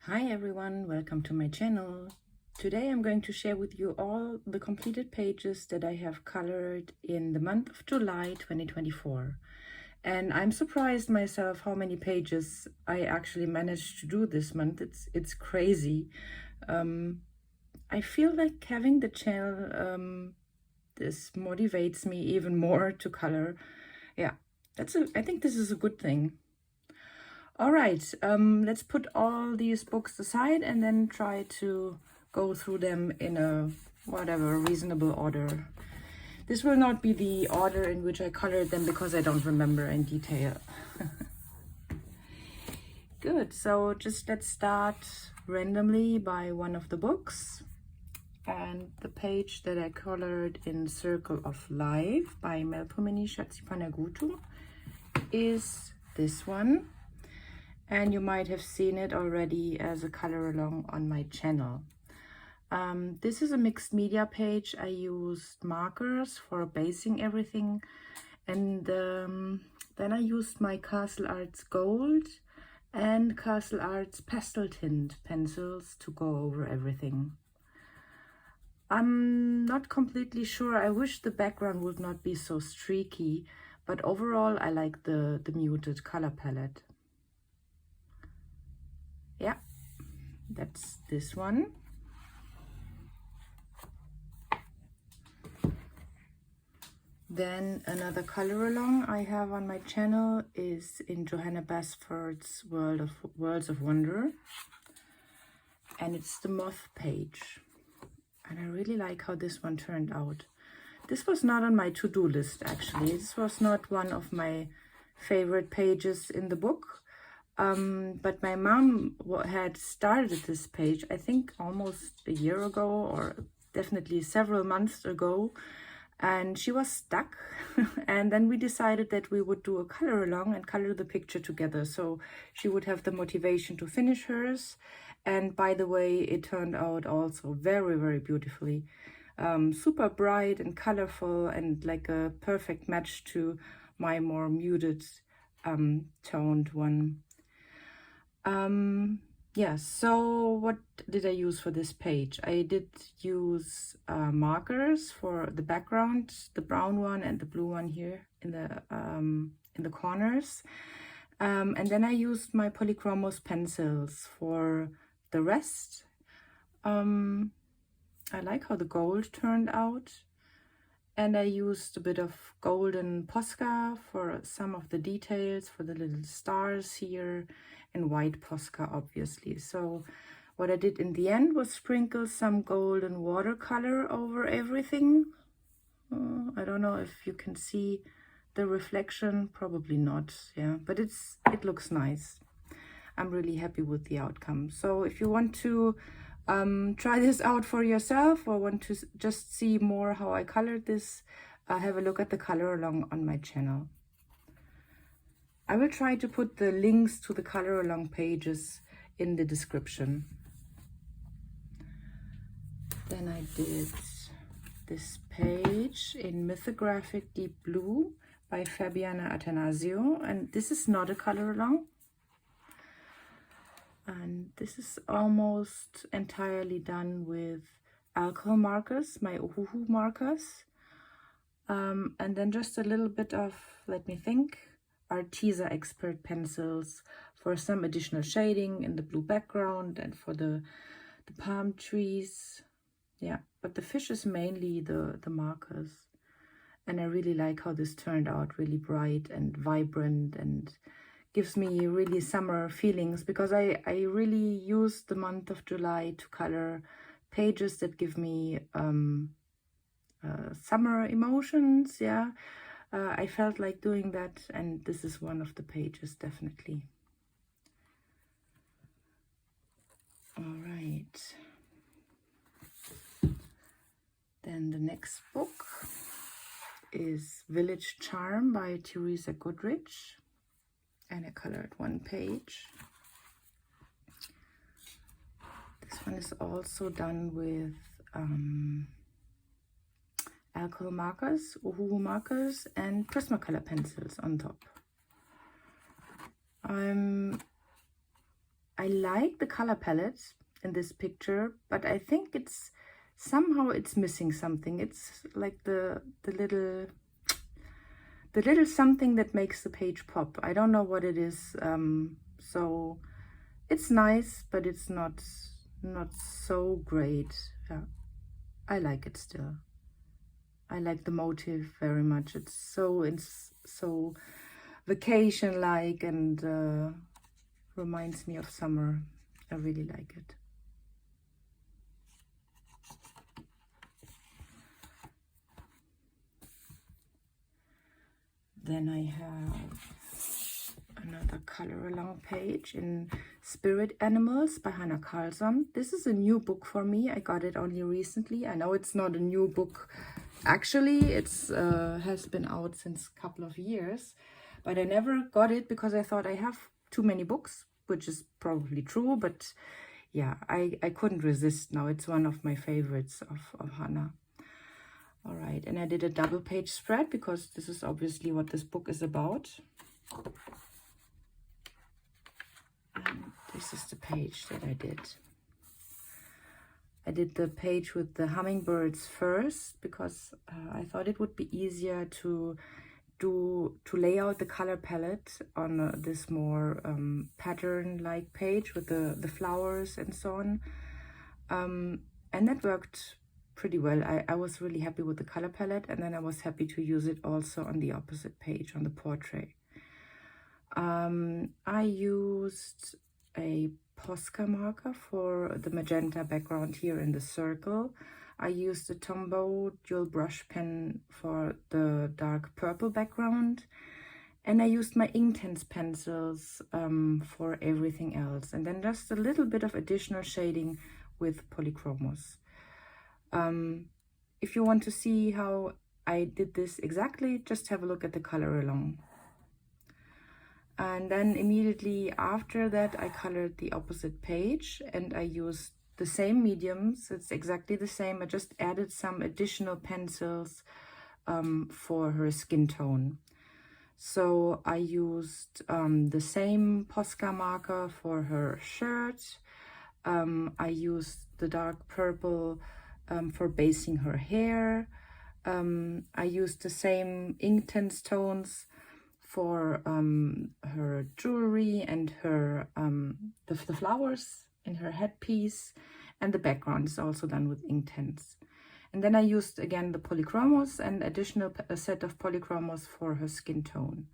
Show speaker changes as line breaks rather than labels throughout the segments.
Hi everyone, welcome to my channel. Today I'm going to share with you all the completed pages that I have colored in the month of July 2024. And I'm surprised myself how many pages I actually managed to do this month. It's crazy. I feel like having the channel, this motivates me even more to color. Yeah, I think this is a good thing. All right, let's put all these books aside and then try to go through them in a whatever reasonable order. This will not be the order in which I colored them because I don't remember in detail. Good, so just let's start randomly by one of the books. And the page that I colored in Circle of Life by Melpomene Shatsipanagoutu is this one. And you might have seen it already as a color along on my channel. This is a mixed media page. I used markers for basing everything. And then I used my Castle Arts Gold and Castle Arts Pastel Tint pencils to go over everything. I'm not completely sure. I wish the background would not be so streaky, but overall I like the muted color palette. Yeah, that's this one. Then another color along I have on my channel is in Johanna Basford's Worlds of Wonder. And it's the Moth page. And I really like how this one turned out. This was not on my to-do list actually. This was not one of my favorite pages in the book. But my mom had started this page, I think almost a year ago, or definitely several months ago, and she was stuck. And then we decided that we would do a color along and color the picture together, so she would have the motivation to finish hers. And by the way, it turned out also very, very beautifully. Super bright and colorful and like a perfect match to my more muted toned one. Yeah, so what did I use for this page? I did use markers for the background, the brown one and the blue one here in the corners. And then I used my Polychromos pencils for the rest. I like how the gold turned out. And I used a bit of golden Posca for some of the details, for the little stars here, and white Posca, obviously. So what I did in the end was sprinkle some golden watercolor over everything. I don't know if you can see the reflection, probably not, yeah, but it looks nice. I'm really happy with the outcome. So if you want to try this out for yourself or want to just see more how I colored this, have a look at the color along on my channel. I will try to put the links to the color along pages in the description. Then I did this page in Mythographic Deep Blue by Fabiana Attanasio, and this is not a color along. And this is almost entirely done with alcohol markers, my Ohuhu markers. And then just a little bit of, let me think, Arteza Expert pencils for some additional shading in the blue background and for the palm trees. Yeah, but the fish is mainly the markers. And I really like how this turned out, really bright and vibrant and gives me really summer feelings, because I really use the month of July to color pages that give me summer emotions. Yeah, I felt like doing that, and this is one of the pages, definitely. All right. Then the next book is Village Charm by Teresa Goodridge. And I colored one page. This one is also done with alcohol markers, Ohuhu markers, and Prismacolor pencils on top. I I like the color palette in this picture, but I think it's somehow it's missing something. It's like the little something that makes the page pop. I don't know what it is. So it's nice, but it's not so great. Yeah, I like it still. I like the motif very much. It's so vacation-like and reminds me of summer. I really like it. Then I have another color along page in Spirit Animals by Hannah Carlson. This is a new book for me. I got it only recently. I know it's not a new book. Actually, it's has been out since a couple of years, but I never got it because I thought I have too many books, which is probably true, but yeah, I couldn't resist now. It's one of my favorites of Hannah. All right, and I did a double page spread because this is obviously what this book is about. And this is the page that I did. I did the page with the hummingbirds first because I thought it would be easier to lay out the color palette on this more pattern-like page with the flowers and so on. And that worked pretty well. I was really happy with the color palette, and then I was happy to use it also on the opposite page, on the portrait. I used a Posca marker for the magenta background here in the circle. I used the Tombow dual brush pen for the dark purple background, and I used my Inktense pencils for everything else, and then just a little bit of additional shading with Polychromos. If you want to see how I did this exactly, just have a look at the color along. And then immediately after that, I colored the opposite page, and I used the same mediums. It's exactly the same. I just added some additional pencils for her skin tone. So I used the same Posca marker for her shirt. I used the dark purple for basing her hair. I used the same Inktense tones for her jewelry and her the flowers in her headpiece, and the background is also done with Inktense. And then I used again the Polychromos and additional a set of Polychromos for her skin tone.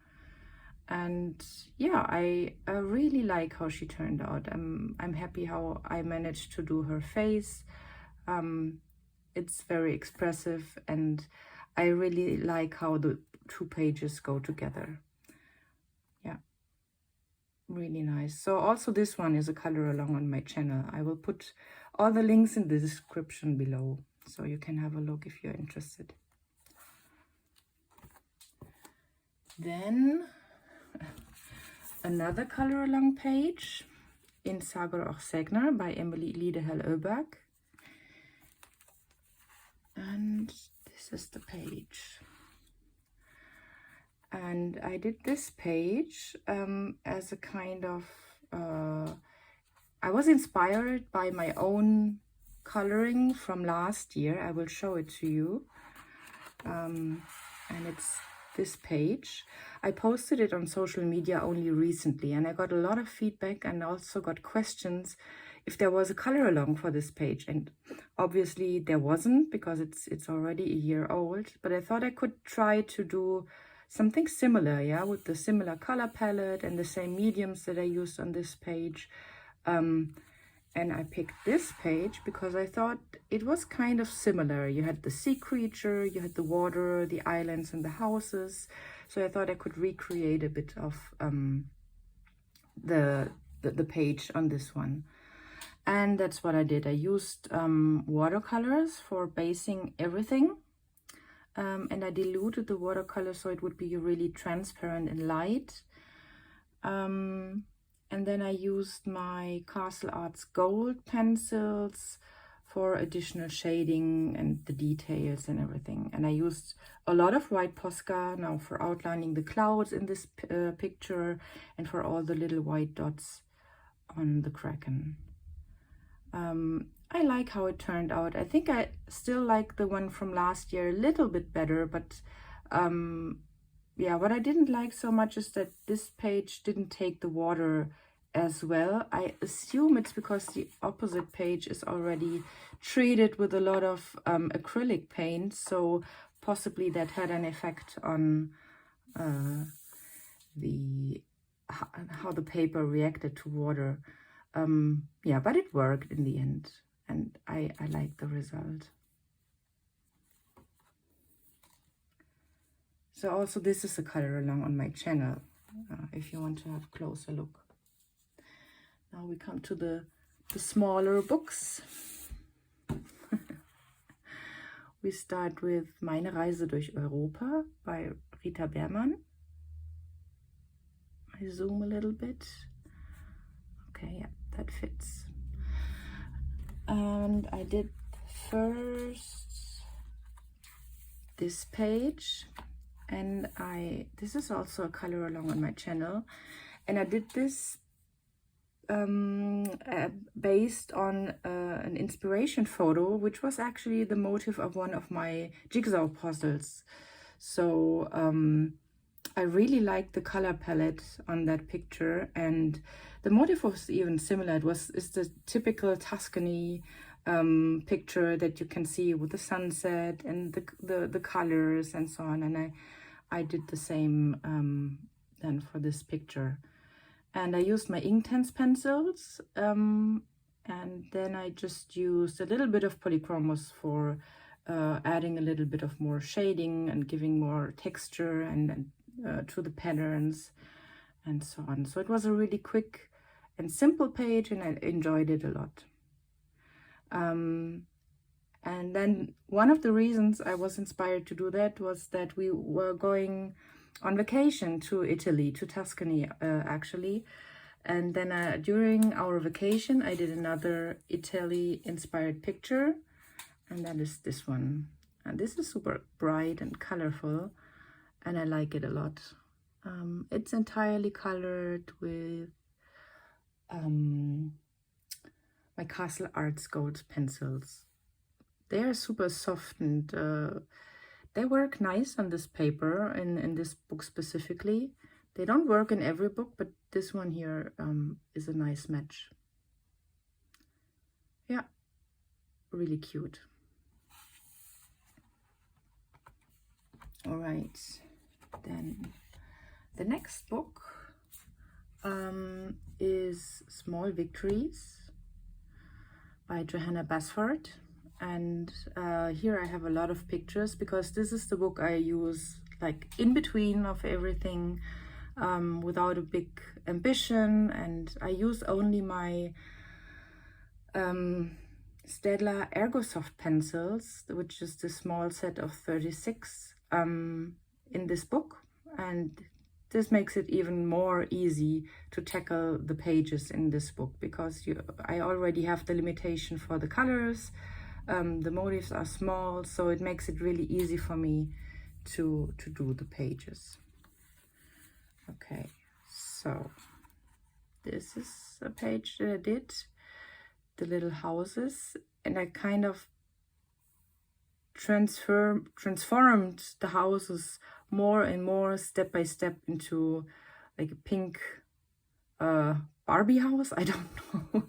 And yeah, I really like how she turned out. I'm happy how I managed to do her face. It's very expressive, and I really like how the two pages go together. Yeah, really nice. So also this one is a color along on my channel. I will put all the links in the description below, so you can have a look if you're interested. Then another color along page in Sagar och Sägner by Emily Lidehell Öberg. And this is the page. And I did this page as a kind of, I was inspired by my own coloring from last year. I will show it to you. And it's this page. I posted it on social media only recently, and I got a lot of feedback and also got questions if there was a color along for this page, and obviously there wasn't because it's already a year old, but I thought I could try to do something similar, yeah, with the similar color palette and the same mediums that I used on this page. And I picked this page because I thought it was kind of similar. You had the sea creature, you had the water, the islands and the houses. So I thought I could recreate a bit of the page on this one. And that's what I did. I used watercolors for basing everything. And I diluted the watercolor so it would be really transparent and light. And then I used my Castle Arts Gold pencils for additional shading and the details and everything. And I used a lot of white Posca now for outlining the clouds in this picture and for all the little white dots on the Kraken. I like how it turned out. I think I still like the one from last year a little bit better, but yeah, what I didn't like so much is that this page didn't take the water as well. I assume it's because the opposite page is already treated with a lot of acrylic paint, so possibly that had an effect on how the paper reacted to water. Yeah, but it worked in the end, and I like the result. So also this is a color along on my channel, if you want to have a closer look. Now we come to the smaller books. We start with Meine Reise durch Europa by Rita Beermann. I zoom a little bit. Okay, yeah, that fits. And I did first this page, and this is also a color along on my channel, and I did this based on an inspiration photo, which was actually the motif of one of my jigsaw puzzles. So I really liked the color palette on that picture, and the motif was even similar. It's the typical Tuscany picture that you can see with the sunset and the colors and so on, and I did the same then for this picture. And I used my Inktense pencils, and then I just used a little bit of polychromos for adding a little bit of more shading and giving more texture and to the patterns and so on. So it was a really quick and simple page, and I enjoyed it a lot. And then one of the reasons I was inspired to do that was that we were going on vacation to Italy, to Tuscany actually. And then during our vacation, I did another Italy-inspired picture, and that is this one. And this is super bright and colorful, and I like it a lot. It's entirely colored with my Castle Arts Gold pencils. They are super soft, and they work nice on this paper, in this book specifically. They don't work in every book, but this one here is a nice match. Yeah, really cute. All right, then the next book is Small Victories by Johanna Basford. And here I have a lot of pictures, because this is the book I use like in between of everything, without a big ambition, and I use only my Staedtler Ergosoft pencils, which is the small set of 36 in this book, and this makes it even more easy to tackle the pages in this book, because I already have the limitation for the colors. The motifs are small, so it makes it really easy for me to do the pages. Okay, so this is a page that I did, the little houses, and I kind of transformed the houses more and more step by step into like a pink Barbie house. I don't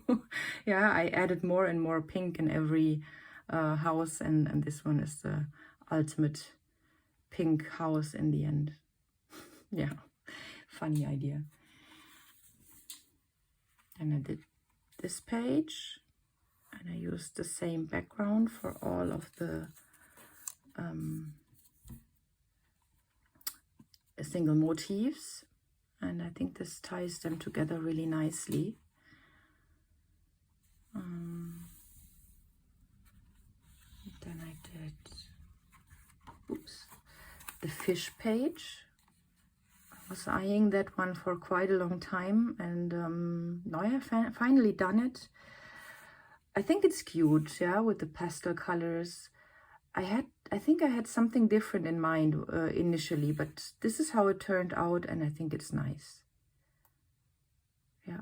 know. Yeah, I added more and more pink in every house, and this one is the ultimate pink house in the end. Yeah, funny idea. And I did this page, and I used the same background for all of the single motifs, and I think this ties them together really nicely. Then I did the fish page. I was eyeing that one for quite a long time, and now I have finally done it. I think it's cute, yeah, with the pastel colors. I think I had something different in mind initially, but this is how it turned out, and I think it's nice. Yeah.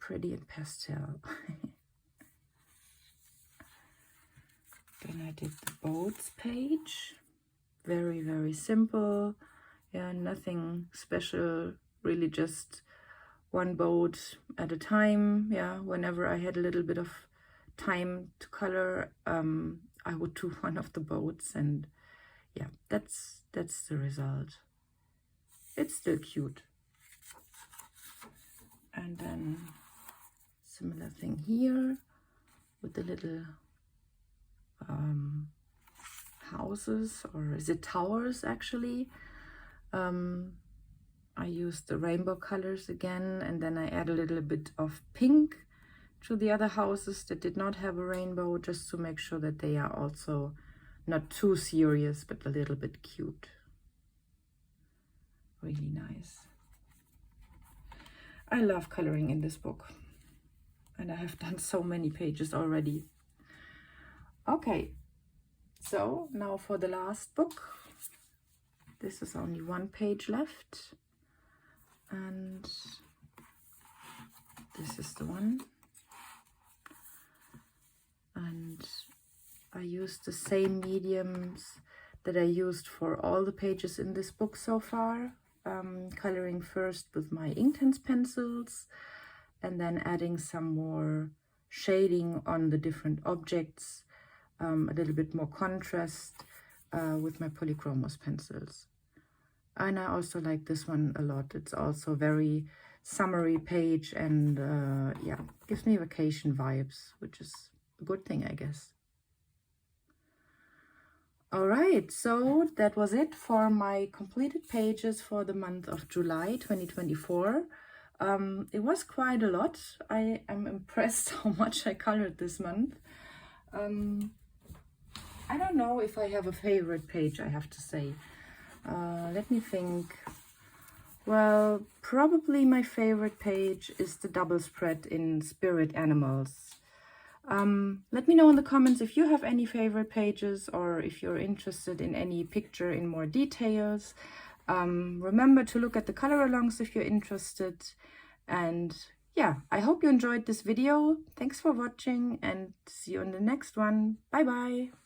pretty in pastel. Then I did the boats page. Very, very simple. Yeah, nothing special, really just one boat at a time. Yeah, whenever I had a little bit of time to color, I would do one of the boats, and yeah, that's the result. It's still cute. And then similar thing here with the little houses, or is it towers actually. I used the rainbow colors again, and then I add a little bit of pink to the other houses that did not have a rainbow, just to make sure that they are also not too serious, but a little bit cute. Really nice. I love coloring in this book, and I have done so many pages already. Okay, so now for the last book. This is only one page left, and this is the one. And I used the same mediums that I used for all the pages in this book so far. Coloring first with my Inktense pencils, and then adding some more shading on the different objects, a little bit more contrast with my Polychromos pencils. And I also like this one a lot. It's also very summery page, and yeah, gives me vacation vibes, which is a good thing, I guess. All right, so that was it for my completed pages for the month of July 2024. It was quite a lot. I am impressed how much I colored this month. I don't know if I have a favorite page, I have to say. Let me think. Well, probably my favorite page is the double spread in Spirit Animals. Let me know in the comments if you have any favorite pages, or if you're interested in any picture in more details. Remember to look at the color alongs if you're interested. And yeah, I hope you enjoyed this video. Thanks for watching, and see you in the next one. Bye bye.